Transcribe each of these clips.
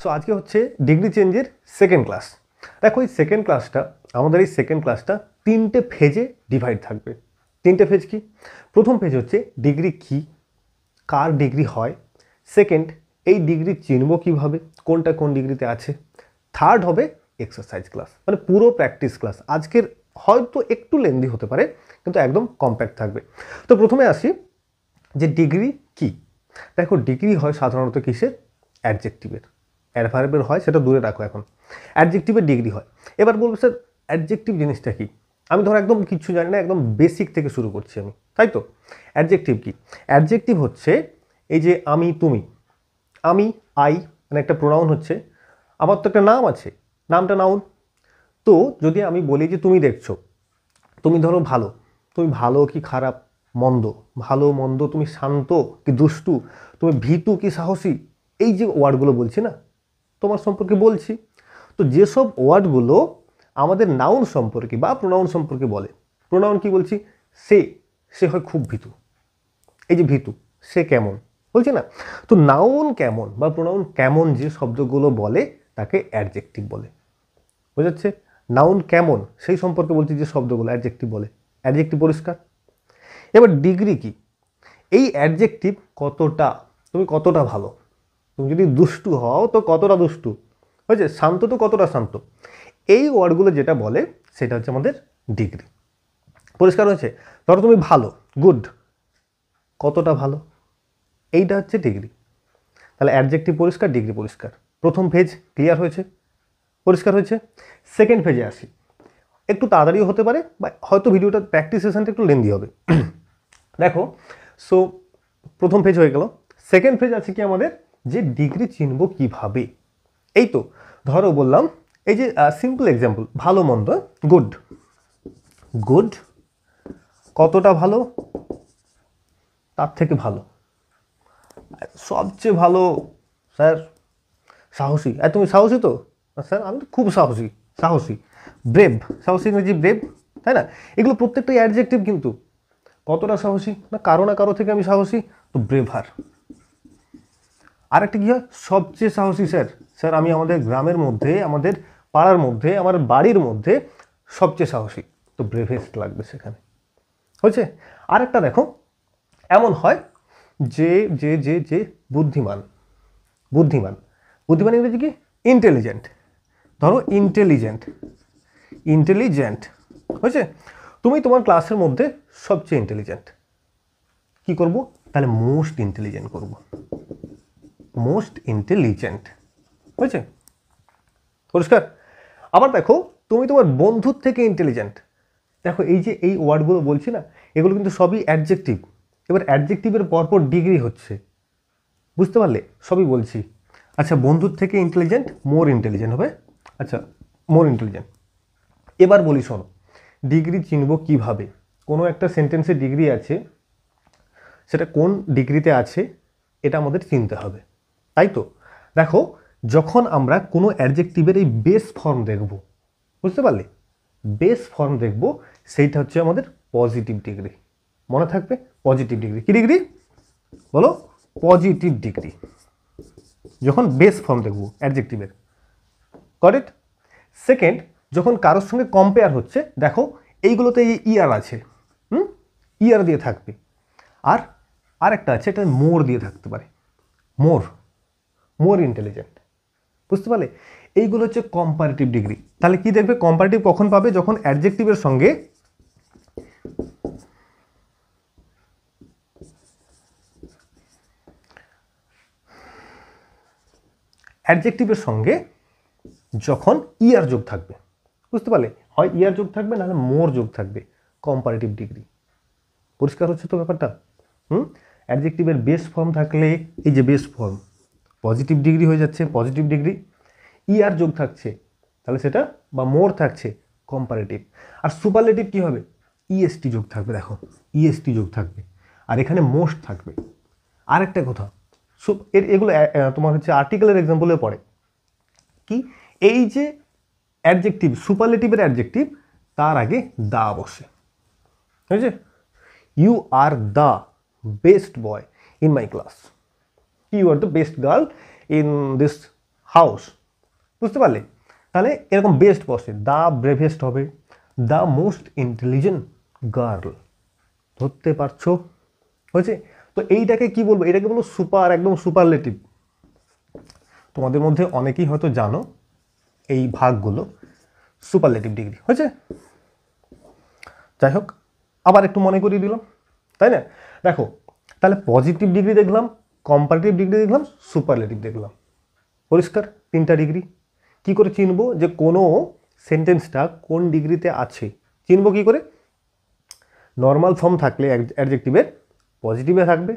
So আজকে হচ্ছে degree চেঞ্জের সেকেন্ড ক্লাস। দেখো এই সেকেন্ড ক্লাসটা আমাদের এই সেকেন্ড ক্লাসটা তিনটে ফেজে ডিভাইড থাকবে। তিনটে ফেজ কি? প্রথম ফেজ হচ্ছে ডিগ্রি কি, কার ডিগ্রি হয়। সেকেন্ড, এই ডিগ্রি চিনব কিভাবে, কোনটা কোন ডিগ্রিতে আছে। থার্ড হবে এক্সারসাইজ ক্লাস, মানে পুরো প্র্যাকটিস ক্লাস। আজকের হয়তো একটু লেন্দি হতে পারে কিন্তু একদম কম্প্যাক্ট থাকবে। তো প্রথমে আসি যে ডিগ্রি কি। দেখো ডিগ্রি হয় সাধারণত কিসের? অ্যাডজেক্টিভের। অ্যাডভার্বের হয় সেটা দূরে রাখো, এখন অ্যাডজেক্টিভের ডিগ্রি হয়। এবার বলবো স্যার অ্যাডজেক্টিভ জিনিসটা কি? আমি ধরো একদম কিছু জানি না, একদম বেসিক থেকে শুরু করছি আমি, তাই তো? অ্যাডজেক্টিভ কি? অ্যাডজেক্টিভ হচ্ছে এই যে আমি, তুমি, আমি, আই, মানে একটা প্রোনাউন হচ্ছে। আমার তো একটা নাম আছে, নামটা নাউন। তো যদি আমি বলি যে তুমি দেখছো, তুমি ধরো ভালো, তুমি ভালো কি খারাপ, মন্দ, ভালো মন্দ, তুমি শান্ত কি দুষ্টু, তুমি ভীতু কি সাহসী, এই যে ওয়ার্ডগুলো বলছি না, তোমার সম্পর্কে বলছি। তো যেসব ওয়ার্ডগুলো আমাদের নাউন সম্পর্কে বা প্রোনাউন সম্পর্কে বলে, প্রোনাউন কি বলছি? সে, সে হয় খুব ভীতু, এই যে ভীতু, সে কেমন বলছি না। তো নাউন কেমন বা প্রোনাউন কেমন যে শব্দগুলো বলে তাকে অ্যাডজেক্টিভ বলে। বুঝাচ্ছে? নাউন কেমন সেই সম্পর্কে বলছি যে শব্দগুলো অ্যাডজেক্টিভ বলে। অ্যাডজেক্টিভ পরিষ্কার? এবার ডিগ্রি কি? এই অ্যাডজেক্টিভ কতটা, তুমি কতটা ভালো, তুমি যদি দুষ্টু হও তো কতটা দুষ্টু, হয়েছে? শান্ত তো কতটা শান্ত, এই ওয়ার্ডগুলো যেটা বলে সেটা হচ্ছে আমাদের ডিগ্রি। পরিষ্কার হয়েছে? ধরো তুমি ভালো, গুড, কতটা ভালো, এইটা হচ্ছে ডিগ্রি। তাহলে অ্যাডজেক্টিভ পরিষ্কার, ডিগ্রি পরিষ্কার। প্রথম ফেজ ক্লিয়ার হয়েছে, পরিষ্কার হয়েছে। সেকেন্ড ফেজে আসি, একটু তাড়াতাড়িও হতে পারে বা হয়তো ভিডিওটা প্র্যাকটিস সেশনটা একটু লেন্দি হবে। দেখো, সো প্রথম ফেজ হয়ে গেল। সেকেন্ড ফেজ আছে কি আমাদের, যে ডিগ্রি চিনব কিভাবে। এই তো ধরো বললাম, এই যে সিম্পল এক্সাম্পল, ভালো মন্দ, গুড, গুড কতটা ভালো, তার থেকে ভালো, সবচেয়ে ভালো স্যার সাহসী, আর তুমি সাহসী তো? স্যার আমি তো খুব সাহসী, সাহসী, ব্রেভ, সাহসী ইংরেজি ব্রেভ, তাই না? এগুলো প্রত্যেকটাই অ্যাডজেক্টিভ। কিন্তু কতটা সাহসী, না কারো থেকে আমি সাহসী, তো ব্রেভার। আর একটা কি হয়? সবচেয়ে সাহসী স্যার, স্যার আমি আমাদের গ্রামের মধ্যে, আমাদের পাড়ার মধ্যে, আমার বাড়ির মধ্যে সবচেয়ে সাহসী, তো ব্রেভেস্ট লাগবে সেখানে। হয়েছে? আরেকটা দেখো, এমন হয় যে যে যে যে বুদ্ধিমান, বুদ্ধিমান, বুদ্ধিমান ইংরেজি কি? ইন্টেলিজেন্ট। ধরো ইন্টেলিজেন্ট, ইন্টেলিজেন্ট, হয়েছে? তুমি তোমার ক্লাসের মধ্যে সবচেয়ে ইন্টেলিজেন্ট, কি করব? তাহলে মোস্ট ইন্টেলিজেন্ট করব, মোস্ট ইন্টেলিজেন্ট। হয়েছে? পরিষ্কার? আবার দেখো, তুমি তোমার বন্ধুর থেকে ইন্টেলিজেন্ট। দেখো এই যে এই ওয়ার্ডগুলো বলছি না, এগুলো কিন্তু সবই অ্যাডজেক্টিভ। এবার অ্যাডজেক্টিভের পরপর ডিগ্রি হচ্ছে, বুঝতে পারলে? সবই বলছি। আচ্ছা, বন্ধুর থেকে ইন্টেলিজেন্ট, মোর ইন্টেলিজেন্ট হবে। আচ্ছা, মোর ইন্টেলিজেন্ট। এবার বলি শোনো, ডিগ্রি চিনব কিভাবে? কোনো একটা সেন্টেন্সে ডিগ্রি আছে, সেটা কোন ডিগ্রিতে আছে এটা আমাদের চিনতে হবে, তাই তো? দেখো, যখন আমরা কোনো অ্যাডজেক্টিভের এই বেস ফর্ম দেখব, বুঝতে পারলে? বেস ফর্ম দেখব, সেইটা হচ্ছে আমাদের পজিটিভ ডিগ্রি। মনে থাকবে, পজিটিভ ডিগ্রি। কি ডিগ্রি বলো? Positive degree. যখন বেস ফর্ম দেখব অ্যাডজেক্টিভের, গট ইট? সেকেন্ড, যখন কারোর সঙ্গে কম্পেয়ার হচ্ছে, দেখো এইগুলোতে ইয়ার আছে, ইয়ার দিয়ে থাকবে। আর আরেকটা আছে, এটা মোর দিয়ে থাকতে পারে, মোর, মোর ইন্টেলিজেন্ট। বুঝতে পারলে? এইগুলো হচ্ছে কম্পারেটিভ ডিগ্রি। তাহলে কি দেখবে কম্পারেটিভ কখন পাবে? যখন অ্যাডজেক্টিভের সঙ্গে যখন ইয়ার যোগ থাকবে, বুঝতে পারলে? হয় ইয়ার যোগ থাকবে, নাহলে মোর যোগ থাকবে, কম্পারেটিভ ডিগ্রি। পরিষ্কার হচ্ছে তো ব্যাপারটা? অ্যাডজেক্টিভের বেস ফর্ম থাকলে, এই যে বেস ফর্ম, পজিটিভ ডিগ্রি হয়ে যাচ্ছে, পজিটিভ ডিগ্রি। ইয়ার যোগ থাকছে তাহলে সেটা, বা মোর থাকছে, কম্পারেটিভ। আর সুপারলেটিভ কি হবে? ইএসটি যোগ থাকবে, দেখো ইএসটি যোগ থাকবে, আর এখানে মোস্ট থাকবে। আরেকটা কথা, এগুলো তোমার হচ্ছে আর্টিকেলের এক্সাম্পলে পড়ে কি, এই যে অ্যাডজেক্টিভ, সুপারলেটিভের অ্যাডজেক্টিভ, তার আগে দা বসে। বুঝেছে? You are the best boy in my class, you are the best girl in this house, বুঝতে পারলে? তাহলে এরকম বেস্ট বসে, দ্য ব্রেভেস্ট হবে, দ্য মোস্ট ইন্টেলিজেন্ট গার্ল, ধরতে পারছো? হয়েছে? তো এইটাকে কি বলবো? এটাকে বলবো সুপার, একদম সুপারলেটিভ। তোমাদের মধ্যে অনেকেই হয়তো জানো এই ভাগগুলো, সুপারলেটিভ ডিগ্রি। হয়েছে? যাই হোক, আবার একটু মনে করিয়ে দিলাম, তাই না? দেখো, তাহলে পজিটিভ ডিগ্রি দেখলাম, কম্পারেটিভ ডিগ্রি দেখলাম, সুপারলেটিভ দেখলাম। পরিষ্কার? 3টা ডিগ্রি। কি করে চিনবো যে কোনো সেন্টেন্সটা কোন ডিগ্রিতে আছে? চিনবো কি করে? নর্মাল ফর্ম থাকলে অ্যাডজেক্টিভের পজিটিভে থাকবে,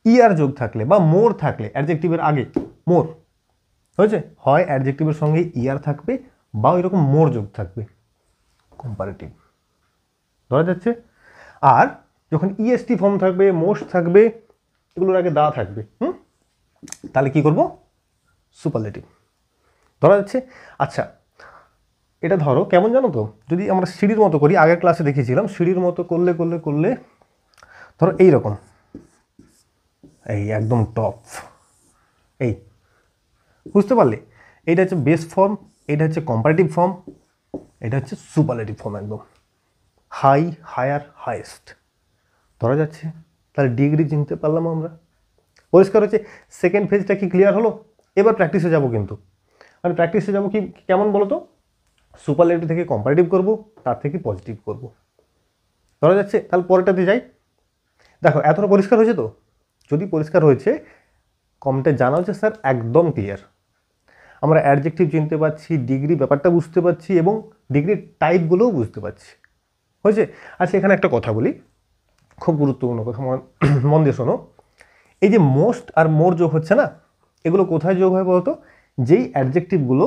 ইয়ার যোগ থাকলে বা মোর থাকলে অ্যাডজেক্টিভের আগে মোর, হয়েছে? হয় অ্যাডজেক্টিভের সঙ্গে ইয়ার থাকবে বা ওইরকম মোর যোগ থাকবে, কম্পারেটিভ। ধরা যাচ্ছে? আর যখন ইএসটি ফর্ম থাকবে, মোস্ট থাকবে, এগুলোর আগে দা থাকবে, তাহলে কি করব? সুপারলেটিভ। ধরা যাচ্ছে? আচ্ছা, এটা ধরো কেমন জানো তো, যদি আমরা সিঁড়ির মতো করি, আগের ক্লাসে দেখিয়েছিলাম সিঁড়ির মতো করলে করলে করলে ধরো এইরকম, এই একদম টপ, এই, বুঝতে পারলে? এইটা হচ্ছে বেস ফর্ম, এটা হচ্ছে কম্পারেটিভ ফর্ম, এটা হচ্ছে সুপারলেটিভ ফর্ম, একদম হাই, হায়ার, হাইয়েস্ট। ধরা যাচ্ছে? তাহলে ডিগ্রি চিনতে পারলাম আমরা। পরিষ্কার হচ্ছে? সেকেন্ড ফেজটা কি ক্লিয়ার হলো? এবার প্র্যাকটিসে যাব, কিন্তু মানে প্র্যাকটিসে যাবো কি কেমন বলো তো? সুপারলেটিভ থেকে কম্পারেটিভ করব, তার থেকে পজিটিভ করব। ধরা যাচ্ছে? তাহলে পরেরটাতে যাই। দেখো, এতটা পরিষ্কার হয়েছে তো? যদি পরিষ্কার হয়েছে, কমেন্টে জানা হচ্ছে স্যার একদম ক্লিয়ার। আমরা অ্যাডজেক্টিভ চিনতে পারছি, ডিগ্রি ব্যাপারটা বুঝতে পারছি এবং ডিগ্রির টাইপগুলোও বুঝতে পারছি। হয়েছে? আচ্ছা, এখানে একটা কথা বলি, খুব গুরুত্বপূর্ণ কথা, মন দিয়ে শোনো। এই যে মোস্ট আর মোর যোগ হচ্ছে না, এগুলো কোথায় যোগ হয় বলতো? যেই অ্যাডজেক্টিভগুলো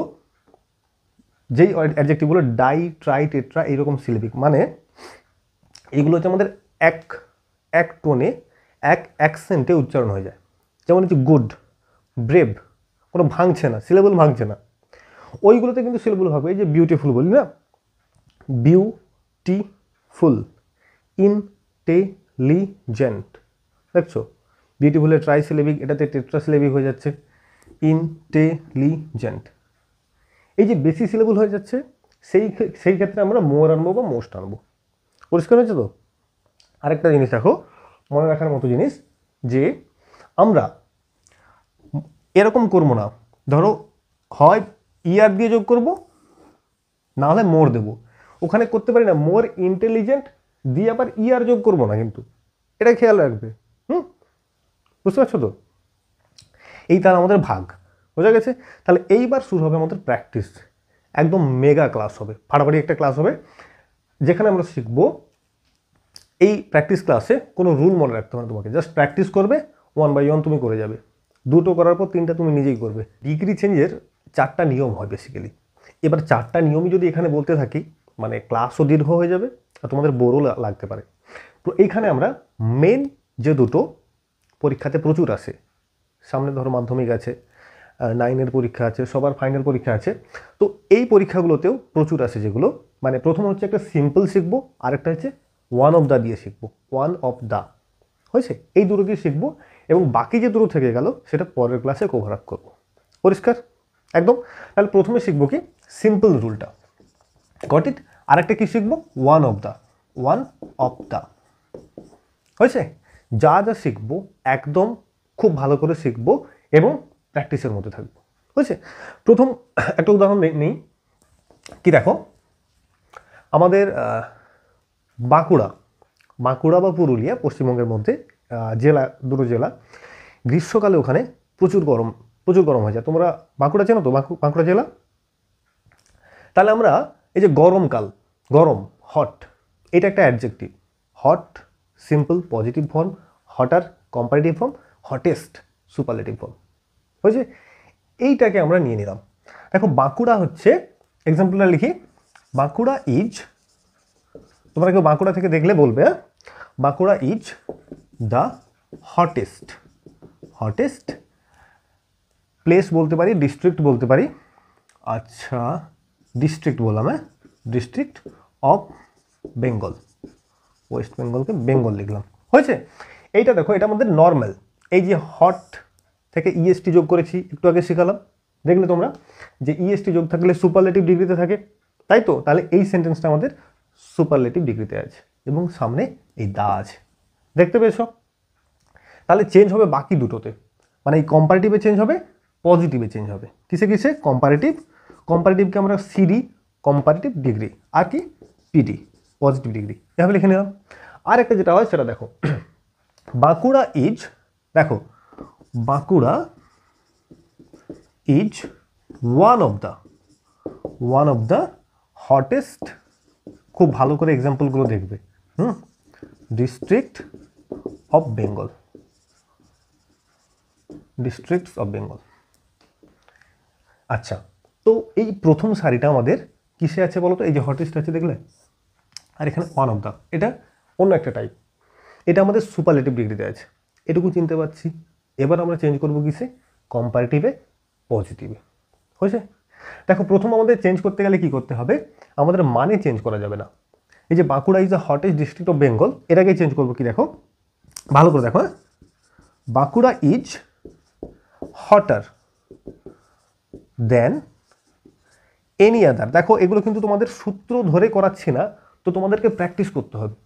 ডাই, ট্রাই, টেট্রা এইরকম সিলেবিক, মানে এইগুলো হচ্ছে আমাদের এক টোনে, এক অ্যাকসেন্টে উচ্চারণ হয়ে যায়। যেমন হচ্ছে গুড, ব্রেভ, কোনো ভাঙছে না, সিলেবল ভাঙছে না। ওইগুলোতে কিন্তু সিলেবল হবে। এই যে বিউটিফুল বলি না, বিউটিফুল, ইন্টেলিজেন্ট, দেখছো? বিউটিফুলের ট্রাই সিলেবিক, এটাতে টেট্রা সিলেবিক হয়ে যাচ্ছে, ইন্টেলিজেন্ট। এই যে বেশি সিলেবল হয়ে যাচ্ছে, সেই ক্ষেত্রে আমরা মোর আনবো বা মোস্ট আনবো। পরিষ্কার হয়েছে তো? আরেকটা জিনিস দেখো, মনে রাখার মতো জিনিস, যে আমরা এরকম করবো না, ধরো হয় ইয়ার দিয়ে যোগ করব, না হলে মোর দেবো। ওখানে করতে পারি না মোর ইন্টেলিজেন্ট দিয়ে আবার ইয়ার যোগ করবো না, কিন্তু এটা খেয়াল রাখবে। বুঝতে পারছো তো? এই তার আমাদের ভাগ বোঝা গেছে। তাহলে এইবার শুরু হবে আমাদের প্র্যাকটিস, একদম মেগা ক্লাস হবে, ফাটাফাটি একটা ক্লাস হবে, যেখানে আমরা শিখবো। এই প্র্যাকটিস ক্লাসে কোনো রুল মনে রাখতে হবে না তোমাকে, জাস্ট প্র্যাকটিস করবে, 1 বাই 1 তুমি করে যাবে, 2টো করার পর 3টা তুমি নিজেই করবে। ডিগ্রি চেঞ্জের 4টা নিয়ম হয় বেসিক্যালি। এবার 4টা নিয়মই যদি এখানে বলতে থাকি, মানে ক্লাসও দীর্ঘ হয়ে যাবে আর তোমাদের বোরও লাগতে পারে। তো এইখানে আমরা মেন যে দুটো পরীক্ষাতে প্রচুর আসে, সামনে ধরো মাধ্যমিক আছে, 9-এর পরীক্ষা আছে, সবার ফাইনাল পরীক্ষা আছে, তো এই পরীক্ষাগুলোতেও প্রচুর আসে, যেগুলো মানে প্রথম হচ্ছে একটা সিম্পল শিখবো, আরেকটা হচ্ছে ওয়ান অফ দ্য দিয়ে শিখবো, ওয়ান অফ দ্য, হয়েছে? এই দুটো দিয়ে শিখবো এবং বাকি যে দুটো থেকে গেল সেটা পরের ক্লাসে কভার আপ করবো। পরিষ্কার একদম? তাহলে প্রথমে শিখবো কি? সিম্পল রুলটা, গট ইট? আরেকটা কি শিখবো? One of the, one of the, হয়েছে? যা যা শিখবো একদম খুব ভালো করে শিখবো এবং প্র্যাকটিসের মধ্যে থাকবো, হয়েছে? প্রথম একটা উদাহরণ নেই, কি দেখো, আমাদের বাঁকুড়া বা পুরুলিয়া পশ্চিমবঙ্গের মধ্যে জেলা, দুটো জেলা, গ্রীষ্মকালে ওখানে প্রচুর গরম হয়ে যায়। তোমরা বাঁকুড়া চেনো তো? বাঁকুড়া জেলা। তাহলে আমরা এই যে গরমকাল, গরম, হট, এটা একটা adjective, hot simple positive form, hotter comparative form, hottest superlative form, হয়েছে? এইটাকে আমরা নিয়ে নিলাম। দেখো, বাঁকুড়া হচ্ছে, এক্সাম্পলটা লিখি, বাঁকুড়া ইজ, তোমরা কেউ বাঁকুড়া থেকে দেখলে বলবে, Bankura is the hottest place বলতে পারি, ডিস্ট্রিক্ট বলতে পারি, আচ্ছা ডিস্ট্রিক্ট বললাম, ডিস্ট্রিক্ট অফ বেঙ্গল, ওয়েস্ট বেঙ্গলকে বেঙ্গল লিখলাম, হয়েছে? এইটা দেখো, এটা আমাদের নর্মাল। এই যে হট থেকে ইএসটি যোগ করেছি, একটু আগে শেখালাম, দেখলে তোমরা যে ইএসটি যোগ থাকলে সুপারলেটিভ ডিগ্রিতে থাকে, তাই তো? তাহলে এই সেন্টেন্সটা আমাদের সুপারলেটিভ ডিগ্রিতে আছে এবং সামনে এই দা আছে, দেখতে পেয়েছো? তাহলে চেঞ্জ হবে বাকি দুটোতে, মানে এই কম্পারেটিভে চেঞ্জ হবে, পজিটিভে চেঞ্জ হবে। কিসে কিসে? কম্পারেটিভ, কম্পারেটিভকে আমরা সিডি কম্পারেটিভ ডিগ্রি, আর কি পিডি পজিটিভ ডিগ্রি, এভাবে লিখে নিলাম। আর একটা যেটা হয় সেটা দেখো, বাঁকুড়া ইজ, দেখো Bankura is one of the hottest, খুব ভালো করে এক্সাম্পলগুলো দেখবে, district of Bengal, districts of Bengal. আচ্ছা, তো এই প্রথম সারিটা আমাদের কিসে আছে বলো তো? এই যে হটেস্ট আছে দেখলে, আর এখানে ওয়ান অফ দ্য, এটা অন্য একটা টাইপ, এটা আমাদের সুপারলেটিভ ডিগ্রিতে আছে, এটুকু চিনতে পারছি। এবার আমরা চেঞ্জ করবো কিসে? কম্পারেটিভে পজিটিভে, হয়েছে? দেখো প্রথম আমাদের চেঞ্জ করতে গেলে কি করতে হবে? আমাদের মানে চেঞ্জ করা যাবে না। এই যে Bankura is the hottest district of Bengal, এটাকে চেঞ্জ করবো কি? দেখো ভালো করে দেখো, Bankura is hotter than any other. দেখো এগুলো কিন্তু তোমাদের সূত্র ধরে করাচ্ছি না, তো তোমাদেরকে প্র্যাকটিস করতে হবে।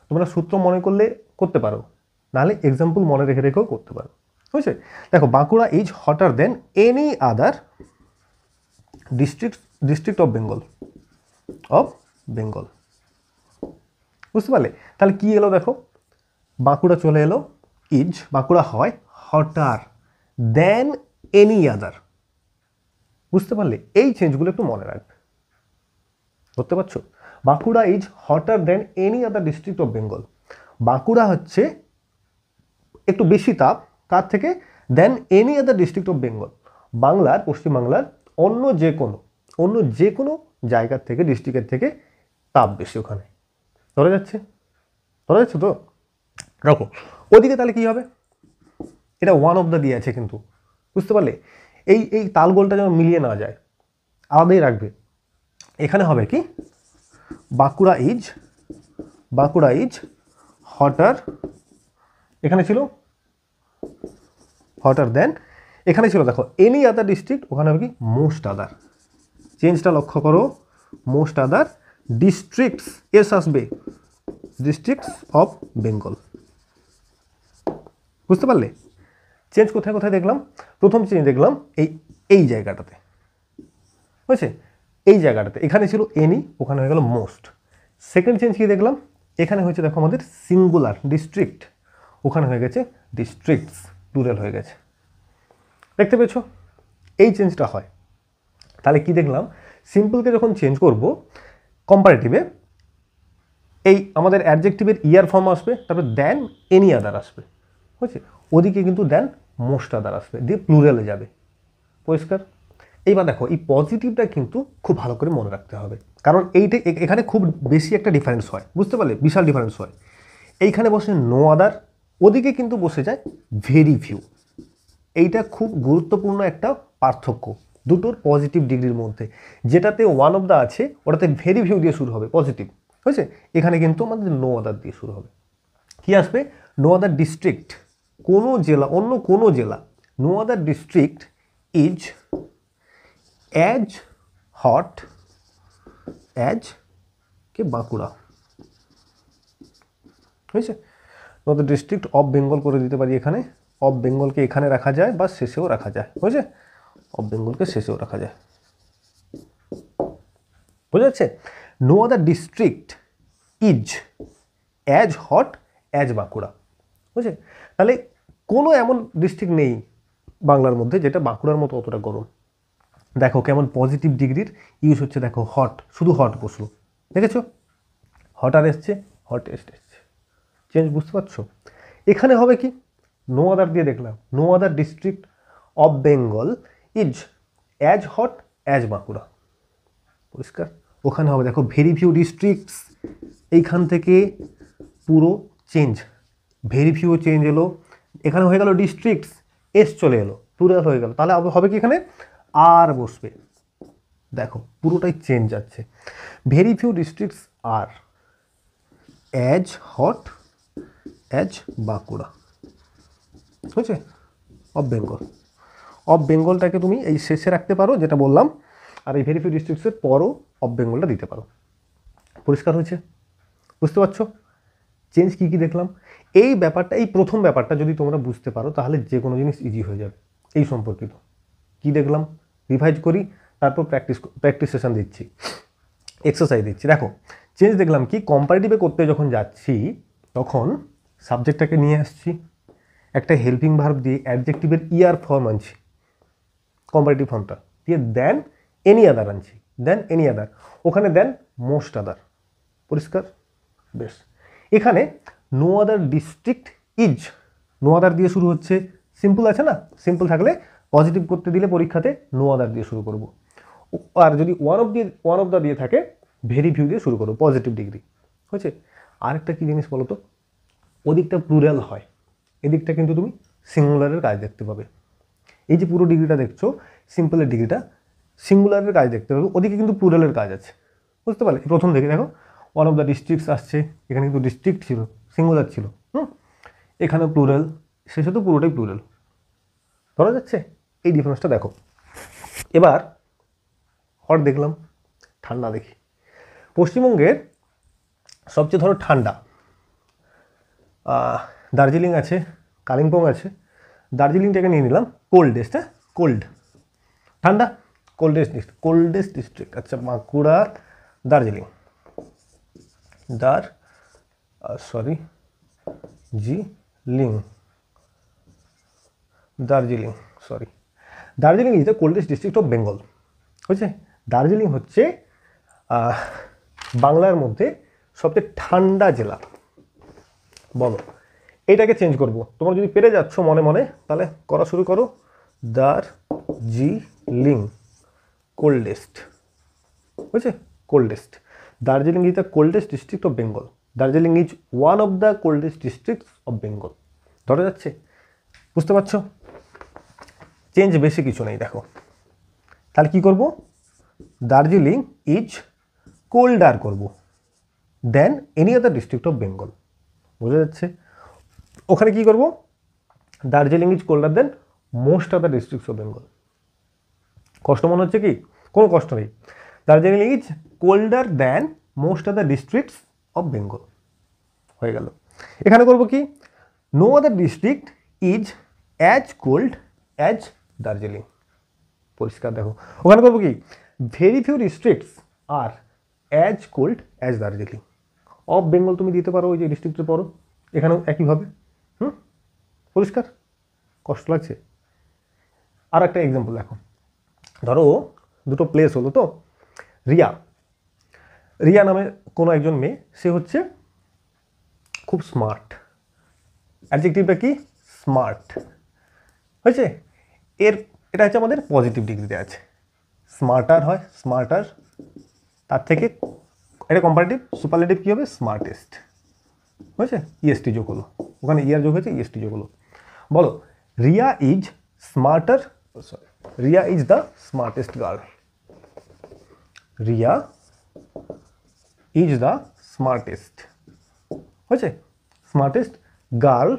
তোমরা সূত্র মনে করলে করতে পারো, নাহলে এক্সাম্পল মনে রেখে রেখেও করতে পারো, বুঝছে? দেখো Bankura is hotter than any other district of Bengal, বুঝতে পারলে? তাহলে কি এলো দেখো, বাঁকুড়া চলে এলো, ইজ বাঁকুড়া হয় হটার দেন এনি আদার, বুঝতে পারলে? এই চেঞ্জগুলো একটু মনে রাখবে, বুঝতে পারছো? Bankura is hotter than any other district of Bengal, Bankura হচ্ছে একটু বেশি তাপ তার থেকে than any other district of Bengal, বাংলার, পশ্চিমবাংলার অন্য যে কোনো জায়গার থেকে, ডিস্ট্রিক্টের থেকে তাপ বেশি ওখানে, ধরা যাচ্ছে তো? রাখো ওদিকে, তাহলে কি হবে? এটা ওয়ান অফ দ্য দিয়ে আছে কিন্তু, বুঝতে পারলে? এই তালগোলটা যেন মিলিয়ে না যায়, আলাদাই রাখবে। এখানে হবে কি, বাঁকুড়া ইজ হটার, এখানে ছিল হটার দেন, এখানে ছিল দেখো এনি আদার ডিস্ট্রিক্ট, ওখানে হবে কি মোস্ট আদার। চেঞ্জটা লক্ষ্য করো, মোস্ট আদার ডিস্ট্রিক্টস, এস আসবে, ডিস্ট্রিক্টস অফ বেঙ্গল, বুঝতে পারলে? চেঞ্জ কোথায় কোথায় দেখলাম? প্রথম চেঞ্জ দেখলাম এই জায়গাটাতে, বুঝছে? এই জায়গাটাতে এখানে ছিল এনি, ওখানে হয়ে গেল মোস্ট। সেকেন্ড চেঞ্জ কি দেখলাম? এখানে হয়েছে দেখো আমাদের সিঙ্গুলার ডিস্ট্রিক্ট, ওখানে হয়ে গেছে ডিস্ট্রিক্টস, প্লুরাল হয়ে গেছে, দেখতে পেয়েছো? এই চেঞ্জটা হয়। তাহলে কি দেখলাম? সিম্পলকে যখন চেঞ্জ করব কম্পারেটিভে, এই আমাদের অ্যাডজেক্টিভের ইয়ার ফর্ম আসবে, তারপর দেন এনি আদার আসবে, বুঝছে? ওদিকে কিন্তু দেন মোস্ট আদার আসবে, দিয়ে প্লুরালে যাবে, পরিষ্কার? এইবার দেখো এই পজিটিভটা কিন্তু খুব ভালো করে মনে রাখতে হবে, কারণ এখানে খুব বেশি একটা ডিফারেন্স হয়, বুঝতে পারলে? বিশাল ডিফারেন্স হয়। এইখানে বসে নো আদার, ওদিকে কিন্তু বসে যায় ভেরি ফিউ। এইটা খুব গুরুত্বপূর্ণ একটা পার্থক্য দুটোর পজিটিভ ডিগ্রির মধ্যে। যেটাতে ওয়ান অফ দ্য আছে ওটাতে ভেরি ফিউ দিয়ে শুরু হবে পজিটিভ, হয়েছে? এখানে কিন্তু আমাদের নো আদার দিয়ে শুরু হবে। কি আসবে? নো আদার ডিস্ট্রিক্ট, কোনো জেলা, অন্য কোনো জেলা, no other district is as hot as কে বাঁকুড়া, হয়েছে? No other district of Bengal করে দিতে পারি, এখানে অফ বেঙ্গলকে এখানে রাখা যায় বা শেষেও রাখা যায়, হয়েছে? অফ বেঙ্গলকে শেষেও রাখা যায়, বোঝা যাচ্ছে? No other district is as hot as Bankura, বুঝছে? তাহলে কোনো এমন ডিস্ট্রিক্ট নেই বাংলার মধ্যে যেটা বাঁকুড়ার মতো অতটা গরম। দেখো কেমন পজিটিভ ডিগ্রির ইউজ হচ্ছে, দেখো হট, শুধু হট বসলো, দেখেছো? হট আর এসছে, হটেস্ট এসছে, চেঞ্জ বুঝতে পারছো? এখানে হবে কি, নো আদার দিয়ে দেখলাম, no other district of Bengal is as hot as Bankura, পরিষ্কার? ওখানে হবে দেখো ভেরি ফিউ ডিস্ট্রিক্টস, এইখান থেকে পুরো চেঞ্জ, ভেরি ফিউ চেঞ্জ এলো, এখানে হয়ে গেল ডিস্ট্রিক্টস, এস চলে এলো, প্লুরাল হয়ে গেল, তাহলে হবে কি এখানে আর বসবে, দেখো পুরোটাই চেঞ্জ যাচ্ছে। Very few districts are as hot as Bankura, বুঝছে? অফ বেঙ্গল, অফ বেঙ্গলটাকে তুমি এই শেষে রাখতে পারো যেটা বললাম, আর এই ভেরি ফিউ ডিস্ট্রিক্টসের পরও অফ বেঙ্গলটা দিতে পারো। পরিষ্কার হয়েছে? বুঝতে পারছো চেঞ্জ কী কী দেখলাম? এই ব্যাপারটা, এই প্রথম ব্যাপারটা যদি তোমরা বুঝতে পারো তাহলে যে কোনো জিনিস ইজি হয়ে যাবে। এই সম্পর্কিত কি দেখলাম, রিভাইজ করি, তারপর প্র্যাকটিস সেশন দিচ্ছি, এক্সারসাইজ দিচ্ছি। দেখো চেঞ্জ দেখলাম কি, কম্পারেটিভে করতে যখন যাচ্ছি তখন সাবজেক্টটাকে নিয়ে আসছি, একটা হেল্পিং ভার্ব দিয়ে অ্যাডজেক্টিভের ইয়ার ফর্ম আনছি, কম্পারেটিভ ফর্মটা দিয়ে দেন এনি আদার আনছি, দেন এনি আদার, ওখানে দেন মোস্ট আদার। পরিষ্কার? বেশ। এখানে no other district is, no other দিয়ে শুরু হচ্ছে, সিম্পল আছে না, সিম্পল থাকলে পজিটিভ করতে দিলে পরীক্ষাতে নো আদার দিয়ে শুরু করব, আর যদি ওয়ান অফ দ্য দিয়ে থাকে ভেরি ফিউ দিয়ে শুরু করবো, পজিটিভ ডিগ্রি। হয়েছে? আরেকটা কী জিনিস বলো তো, ওদিকটা প্লুরাল হয়, এদিকটা কিন্তু তুমি সিঙ্গুলারের কাজ দেখতে পাবে। এই যে পুরো ডিগ্রিটা দেখছো, সিম্পলের ডিগ্রিটা, সিঙ্গুলারের কাজ দেখতে পাবে, ওদিকে কিন্তু প্লুরালের কাজ আছে। বুঝতে পারলে? প্রথম থেকে দেখো ওয়ান অফ দ্য ডিস্ট্রিক্টস আসছে, এখানে কিন্তু ডিস্ট্রিক্ট ছিল, সিঙ্গুলার ছিল, এখানে প্লুরাল, শেষে তো পুরোটাই প্লুরাল। ধরা যাচ্ছে? এই ডিফারেন্সটা দেখো। এবার হট দেখলাম, ঠান্ডা দেখি। পশ্চিমবঙ্গের সবচেয়ে ধরো ঠান্ডা দার্জিলিং আছে, কালিম্পং আছে, দার্জিলিংটাকে নিয়ে নিলাম কোল্ডেস্ট। হ্যাঁ, কোল্ড, ঠান্ডা, কোল্ডেস্ট ডিস্ট্রিক্ট। আচ্ছা, Bankura, Darjeeling, Darjeeling is the coldest district of Bengal. হয়েছে? দার্জিলিং হচ্ছে বাংলার মধ্যে সবচেয়ে ঠান্ডা জেলা। বলো, এইটাকে চেঞ্জ করব। তোমরা যদি পেরে যাচ্ছ মনে মনে তাহলে করা শুরু করো, দার্জিলিং কোল্ডেস্ট। বুঝছে? Coldest, Darjeeling is the coldest district of Bengal, Darjeeling is one of the coldest districts of Bengal. ধরা যাচ্ছে? বুঝতে পারছো? চেঞ্জ বেশি কিছু নেই। দেখো তাহলে কি করব, দার্জিলিং ইজ কোল্ডার করব than any other district of Bengal. বোঝা যাচ্ছে? ওখানে কি করব, Darjeeling is colder than most other districts of Bengal. কষ্ট মনে হচ্ছে কি? কোনো কষ্ট নেই। Darjeeling is colder than most other districts of Bengal. হয়ে গেল। এখানে করব কি, no other district is as cold as Darjeeling. পরিষ্কার? দেখো ওখানে করবো কি, very few districts are as cold as Darjeeling. Of Bengal তুমি দিতে পারো ওই যে ডিস্ট্রিক্টের পরও, এখানেও একইভাবে। পরিষ্কার? কষ্ট লাগছে? আর একটা এক্সাম্পল দেখো, ধরো দুটো প্লেস হলো তো, রিয়া নামে কোনো একজন মেয়ে, সে হচ্ছে খুব স্মার্ট। অ্যাডজেক্টিভটা কি? স্মার্ট। হয়েছে? এটা হচ্ছে আমাদের পজিটিভ ডিগ্রিতে আছে। স্মার্টার হয়, স্মার্টার, তার থেকে এটা কম্পারেটিভ, সুপারলেটিভ কী হবে? স্মার্টেস্ট। হয়েছে? ইএসটি যোগ হলো, ওখানে ইয়ার যোগ হয়েছে, ইএসটি যোগ হলো। বলো, Riya is smarter, Riya is the smartest girl. Riya is the smartest. হয়েছে? Smartest girl.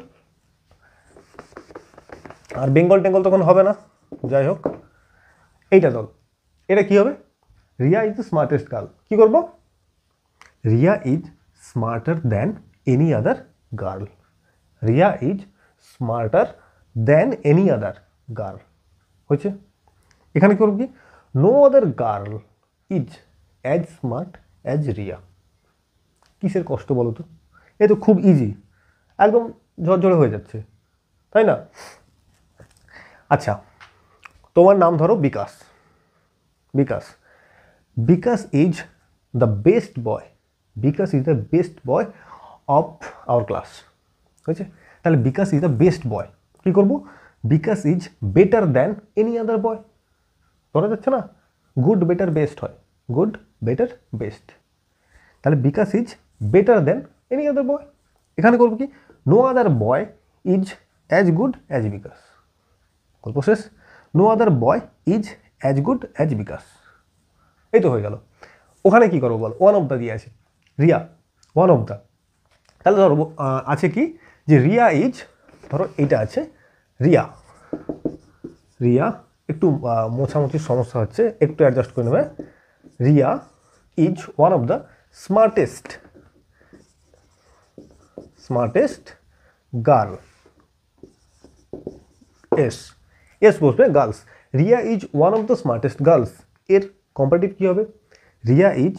আর বেঙ্গল টেঙ্গল তখন হবে না, যাই হোক এইটা দল, এটা কি হবে? Riya is the smartest girl. কি করব? Riya is smarter than any other girl. Riya is smarter than any other girl. হয়েছে? এখানে করব কি, no other girl is as smart as Riya. কিসের কষ্ট বলো তো? এ তো খুব ইজি, একদম ঝরঝরে হয়ে যাচ্ছে, তাই না? আচ্ছা, তোমার নাম ধরো Bikash. Bikash is the best boy. Bikash is the best boy of our class. হয়েছে? তাহলে Bikash is the best boy. কী করবো? Bikash is better than any other boy. ধরা যাচ্ছে না? গুড, বেটার, বেস্ট হয়, গুড, বেটার, বেস্ট। তাহলে Bikash is better than any other boy. এখানে করবো কি, no other boy is as good as Bikash. গল্প শেষ। No other boy is as good as বিকাশ। এই তো হয়ে গেল। ওখানে কি করবো বল? ওয়ান অফ দ্য দিয়ে আছে, রিয়া ওয়ান অফ দ্য। তাহলে ধরো আছে কি, যে রিয়া ইজ, ধরো এইটা আছে রিয়া রিয়া একটু মোছামুছির সমস্যা হচ্ছে, একটু অ্যাডজাস্ট করে নেবে। Riya is one of the smartest girl. S বসবে girls. Riya is one of the smartest girls, এর কম্পারেটিভ কী হবে? Riya is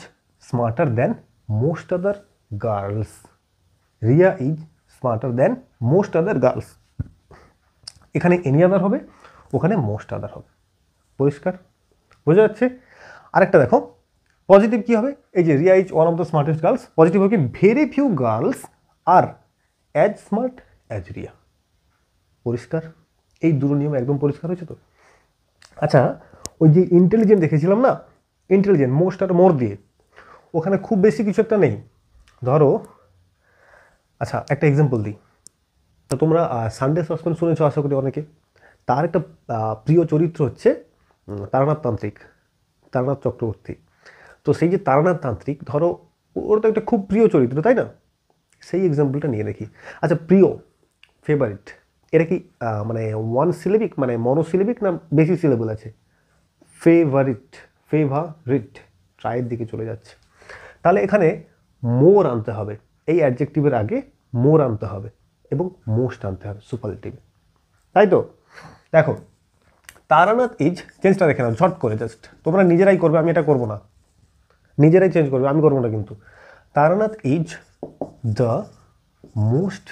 smarter than most other girls. Riya is smarter than most other girls. এখানে এনি আদার হবে, ওখানে মোস্ট আদার হবে। পরিষ্কার বোঝা যাচ্ছে? আরেকটা দেখো, পজিটিভ কী হবে? এই যে Riya is one of the smartest girls, positive হবে কি? ভেরি ফিউ গার্লস আর অ্যাজ স্মার্ট অ্যাজ রিয়া। পরিষ্কার? এই দুটো নিয়ম একদম পরিষ্কার হয়েছে তো? আচ্ছা, ওই যে ইন্টেলিজেন্ট দেখেছিলাম না, ইন্টেলিজেন্ট মোস্ট আর মোর দিয়ে, ওখানে খুব বেশি কিছু একটা নেই। ধরো, আচ্ছা একটা এক্সাম্পল দিই। তো তোমরা সানডে সাসপেন্স শুনেছো আশা করি অনেকে। তার একটা প্রিয় চরিত্র হচ্ছে তারানাথ তান্ত্রিক, তারানাথ চক্রবর্তী। তো সেই যে তারানাথ তান্ত্রিক, ধরো ওর তো একটা খুব প্রিয় চরিত্র, তাই না? সেই এক্সাম্পলটা নিয়ে দেখি। আচ্ছা, প্রিয়, ফেভারিট, এটা কি মানে ওয়ান সিলেবিক, মানে মনোসিলেবিক, না বেশি সিলেবল আছে? ফেভারিট, ট্রাইয়ের দিকে চলে যাচ্ছে। তাহলে এখানে মোর আনতে হবে, এই অ্যাডজেক্টিভের আগে মোর আনতে হবে এবং মোস্ট আনতে হবে সুপারলেটিভে, তাই তো? দেখো, তারানাথ ইজ, চেঞ্জটা দেখে নাও ঝট করে, জাস্ট তোমরা নিজেরাই করবে, আমি এটা করবো না, নিজেরাই চেঞ্জ করবে, আমি করবো না কিন্তু। Taranath is the most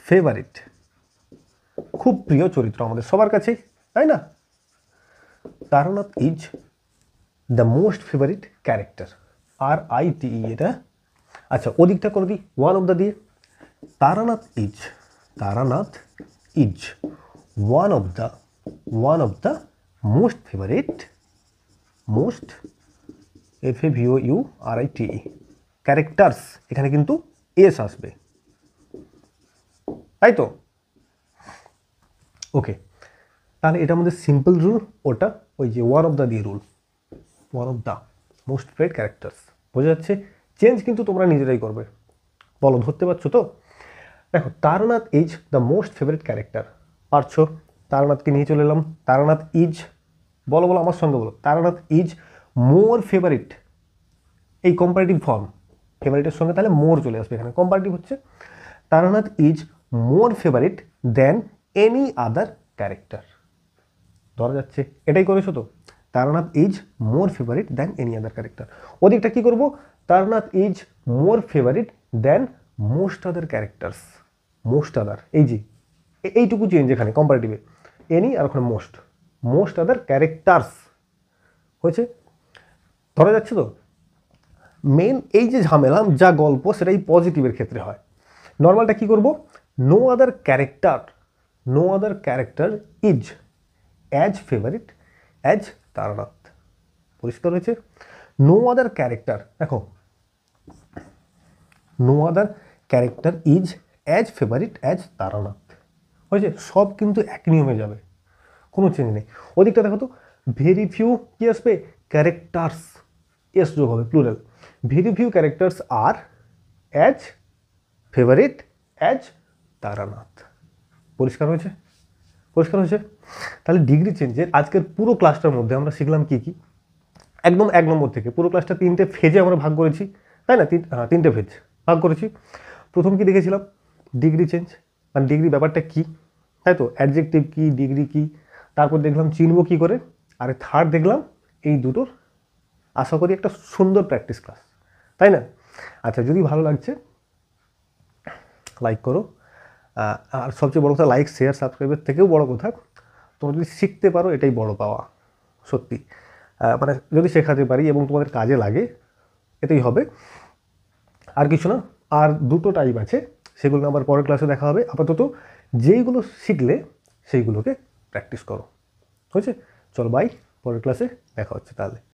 favourite, খুব প্রিয় চরিত্র আমাদের সবার কাছেই, তাই না? Taranath is the most favourite character, RITE এটা। আচ্ছা, ওদিকটা করে দিই ওয়ান অফ দ্য দিয়ে। Taranath is one of the most favourite, FAVOURITE characters, এখানে কিন্তু এস আসবে, তাই তো? ওকে, তাহলে এটা আমাদের সিম্পল রুল, ওটা ওই যে ওয়ান অফ দ্য দিয়ে rule, one of the most favourite characters. বোঝা যাচ্ছে? চেঞ্জ কিন্তু তোমরা নিজেরাই করবে। বলো, ধরতে পারছো তো? দেখো, Taranath is the most favourite character, পারছো? তারানাথকে নিয়ে চলে এলাম। তারানাথ ইজ, বলো আমার সঙ্গে বলো, তারানাথ ইজ মোর ফেভারিট, এই কম্পারেটিভ ফর্ম, ফেভারিটের সঙ্গে তাহলে মোর চলে আসবে এখানে, কম্পারেটিভ হচ্ছে। Taranath is more favourite than any other character. ধরা যাচ্ছে? এটাই করেছো তো? Taranath is more favourite than any other character. ওদিকটা কী করবো? Taranath is more favourite than most other characters, most other, এই যে এইটুকু চেঞ্জ এখানে কম্পারেটিভে, এনি আর ওখানে মোস্ট আদার ক্যারেক্টার্স হয়েছে। ধরা যাচ্ছে তো? মেন এই যে ঝামেলা, যা গল্প, সেটাই পজিটিভের ক্ষেত্রে হয়। নর্মালটা কি করব? No other character is as favourite as Taranath. পরিষ্কার হয়েছে? নো আদার ক্যারেক্টার, দেখো, no other character is as favourite as Taranath হয়েছে। সব কিন্তু এক নিয়মে যাবে, কোনো চেঞ্জ নেই। ওদিকটা দেখো তো, ভেরি ফিউ কি আসবে? ক্যারেক্টার্স, এস যোগ হবে, প্লুরাল। ভেরি ফিউ ক্যারেক্টার্স আর অ্যাজ ফেভারিট অ্যাজ তারানাথ। পরিষ্কার হয়েছে? তাহলে ডিগ্রি চেঞ্জের আজকের পুরো ক্লাসটার মধ্যে আমরা শিখলাম কি কি? একদম 1 নম্বর থেকে পুরো ক্লাসটা 3টে ফেজে আমরা ভাগ করেছি, তাই না? 3টে ফেজ ভাগ করেছি। প্রথম কি দেখেছিলাম? ডিগ্রি চেঞ্জ, মানে ডিগ্রি ব্যাপারটা কি, তাই তো? অ্যাডজেক্টিভ কি, ডিগ্রি কি, তারপর দেখলাম চিনব কি করে, আর থার্ড দেখলাম এই দুটোর আশা করি একটা সুন্দর প্র্যাকটিস ক্লাস, তাই না? আচ্ছা, যদি ভালো লাগছে লাইক করো, আর সবচেয়ে বড় কথা, লাইক শেয়ার সাবস্ক্রাইবের থেকেও বড় কথা, তোমরা যদি শিখতে পারো এটাই বড় পাওয়া, সত্যি। মানে যদি শেখাতে পারি এবং তোমাদের কাজে লাগে, এটাই হবে, আর কিছু না। আর দুটো টাইপ আছে, সেগুলো আবার পরের ক্লাসে দেখা হবে। আপাতত যেইগুলো শিখলে সেইগুলোকে প্র্যাকটিস করো, হয়েছে? চলো বাই, পরের ক্লাসে দেখা হচ্ছে তাহলে।